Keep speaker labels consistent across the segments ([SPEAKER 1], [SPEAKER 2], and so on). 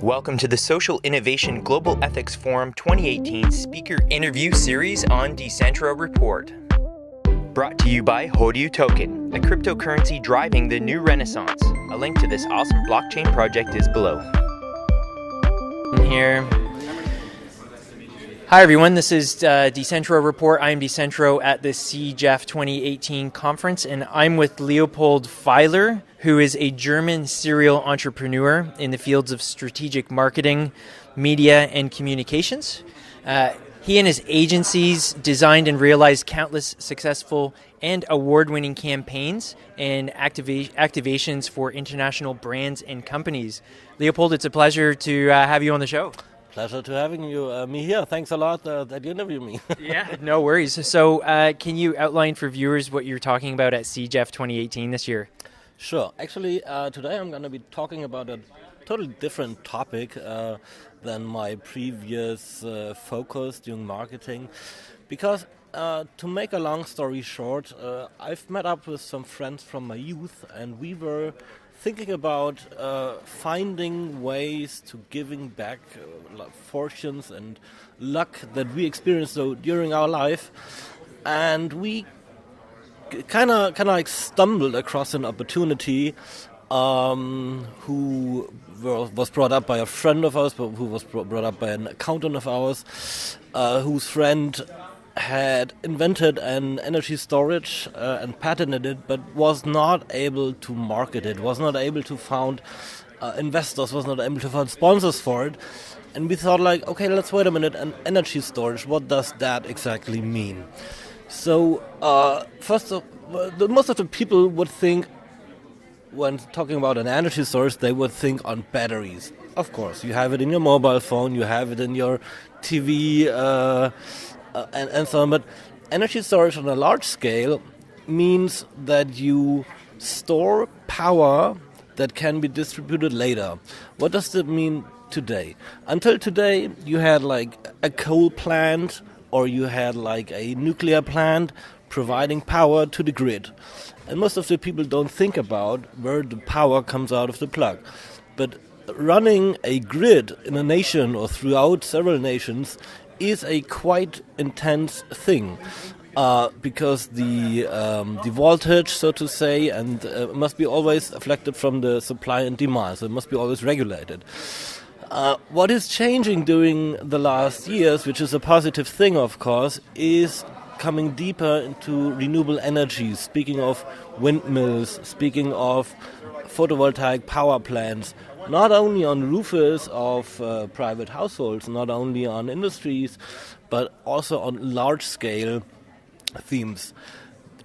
[SPEAKER 1] Welcome to the Social Innovation Global Ethics Forum 2018 Speaker Interview Series on Decentro Report. Brought to you by HoryouToken, a cryptocurrency driving the new renaissance. A link to this awesome blockchain project is below. Here. Hi everyone, this is Decentro Report. I'm Decentro at the CJEF 2018 conference, and I'm with Leopold Feiler, who is a German serial entrepreneur in the fields of strategic marketing, media, and communications. He and his agencies designed and realized countless successful and award-winning campaigns and activations for international brands and companies. Leopold, it's a pleasure to have you on the show.
[SPEAKER 2] Pleasure to having me here. Thanks a lot that you interviewed me.
[SPEAKER 1] Yeah, no worries. So can you outline for viewers what you're talking about at CJEF 2018 this year?
[SPEAKER 2] Sure. Actually, today I'm going to be talking about a totally different topic than my previous focus during marketing. Because to make a long story short, I've met up with some friends from my youth, and we were thinking about finding ways to giving back fortunes and luck that we experienced during our life, and we kind of like stumbled across an opportunity who was brought up by a friend of ours, who was brought up by an accountant of ours, whose friend had invented an energy storage and patented it, but was not able to market it, was not able to find investors, was not able to find sponsors for it. And we thought, like, okay, let's wait a minute, an energy storage, what does that exactly mean? So most of the people would think, when talking about an energy storage, they would think on batteries. Of course, you have it in your mobile phone, you have it in your TV, and so on. But energy storage on a large scale means that you store power that can be distributed later. What does that mean today? Until today, you had like a coal plant or you had like a nuclear plant providing power to the grid. And most of the people don't think about where the power comes out of the plug. But running a grid in a nation or throughout several nations is a quite intense thing because the voltage, so to say, and must be always reflected from the supply and demand, so it must be always regulated. What is changing during the last years, which is a positive thing, of course, is coming deeper into renewable energy, speaking of windmills, speaking of photovoltaic power plants, not only on roofs of private households, not only on industries, but also on large-scale themes.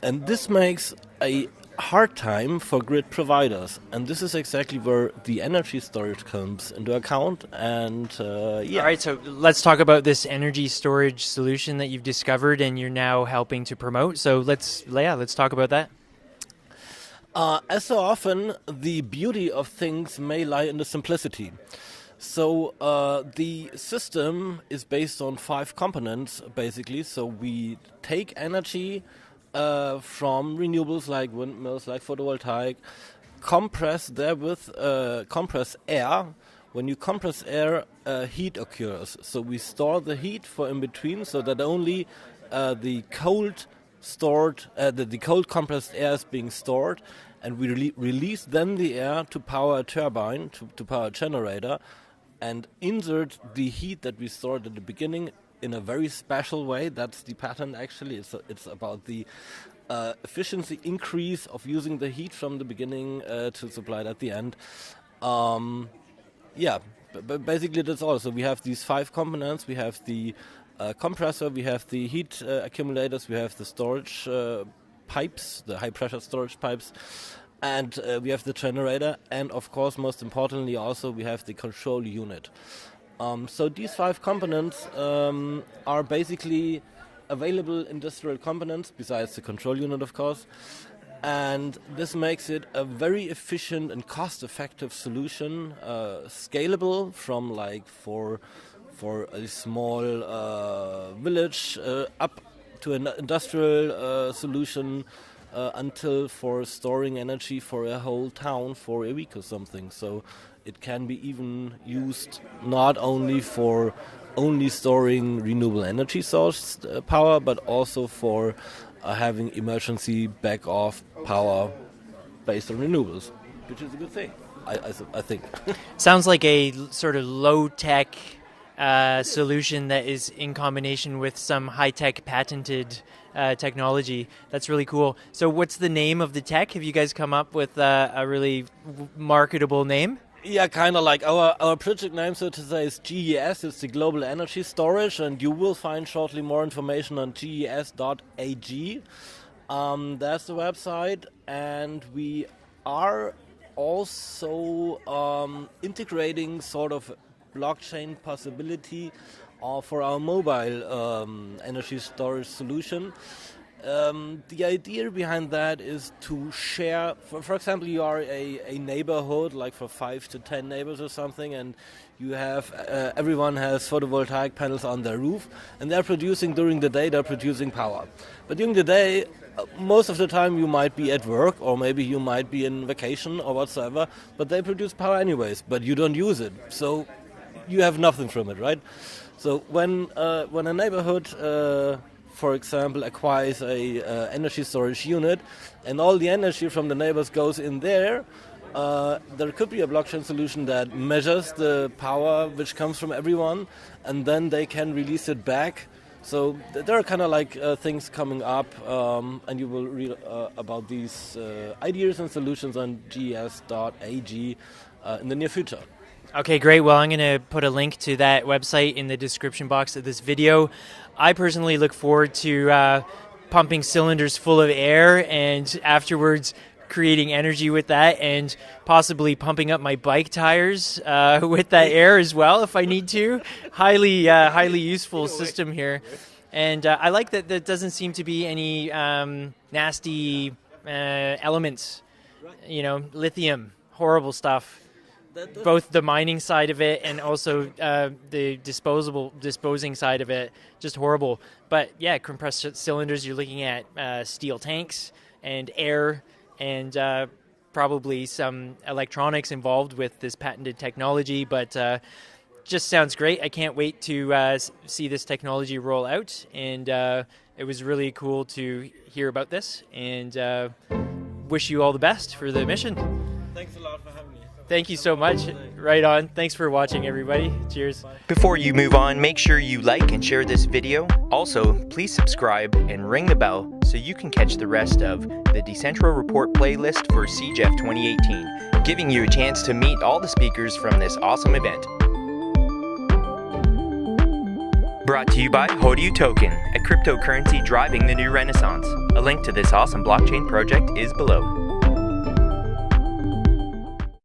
[SPEAKER 2] And this makes a hard time for grid providers. And this is exactly where the energy storage comes into account. And
[SPEAKER 1] All right, so let's talk about this energy storage solution that you've discovered and you're now helping to promote. So let's talk about that.
[SPEAKER 2] As so often, the beauty of things may lie in the simplicity. So the system is based on 5 components, basically. So we take energy from renewables like windmills, like photovoltaic, compress air. When you compress air, heat occurs. So we store the heat for in between, so that only the cold compressed air is being stored, and we release then the air to power a turbine, to power a generator, and insert the heat that we stored at the beginning in a very special way. That's the patent, actually. It's about the efficiency increase of using the heat from the beginning to supply it at the end. But basically that's all. So we have these 5 components. We have the compressor, we have the heat accumulators, we have the storage pipes, the high-pressure storage pipes, and we have the generator, and of course, most importantly, also we have the control unit. So these 5 components are basically available industrial components, besides the control unit, of course, and this makes it a very efficient and cost-effective solution, scalable from like for a small village up to an industrial solution until for storing energy for a whole town for a week or something. So it can be even used not only for only storing renewable energy source power, but also for having emergency back-off power based on renewables, which is a good thing, I think.
[SPEAKER 1] Sounds like a sort of low-tech solution that is in combination with some high-tech patented technology. That's really cool. So what's the name of the tech? Have you guys come up with a really marketable name?
[SPEAKER 2] Yeah, kind of like our project name, so to say, is GES. It's the Global Energy Storage, and you will find shortly more information on ges.ag. That's the website, and we are also integrating sort of blockchain possibility for our mobile energy storage solution. The idea behind that is to share, for example, you are a neighborhood, like for 5 to 10 neighbors or something, and you have, everyone has photovoltaic panels on their roof, and they're producing, during the day, they're producing power. But during the day, most of the time you might be at work, or maybe you might be in vacation or whatsoever, but they produce power anyways, but you don't use it, so you have nothing from it, right? So when a neighborhood for example, acquires a energy storage unit, and all the energy from the neighbors goes in there, there could be a blockchain solution that measures the power which comes from everyone, and then they can release it back. So there are kind of like things coming up, and you will read about these ideas and solutions on ges.ag in the near future.
[SPEAKER 1] Okay, great. Well, I'm going to put a link to that website in the description box of this video. I personally look forward to pumping cylinders full of air and afterwards creating energy with that, and possibly pumping up my bike tires with that air as well if I need to. Highly useful system here. And I like that there doesn't seem to be any nasty elements, lithium, horrible stuff. Both the mining side of it and also the disposing side of it, just horrible. But yeah, compressed cylinders, you're looking at steel tanks and air and probably some electronics involved with this patented technology, but just sounds great. I can't wait to see this technology roll out, and it was really cool to hear about this, and wish you all the best for the mission.
[SPEAKER 2] Thanks a lot for having me.
[SPEAKER 1] Thank you so much. Right on. Thanks for watching, everybody. Cheers.
[SPEAKER 3] Before you move on, make sure you like and share this video. Also, please subscribe and ring the bell so you can catch the rest of the Decentral Report playlist for CJEF 2018, giving you a chance to meet all the speakers from this awesome event. Brought to you by HoryouToken, a cryptocurrency driving the new renaissance. A link to this awesome blockchain project is below.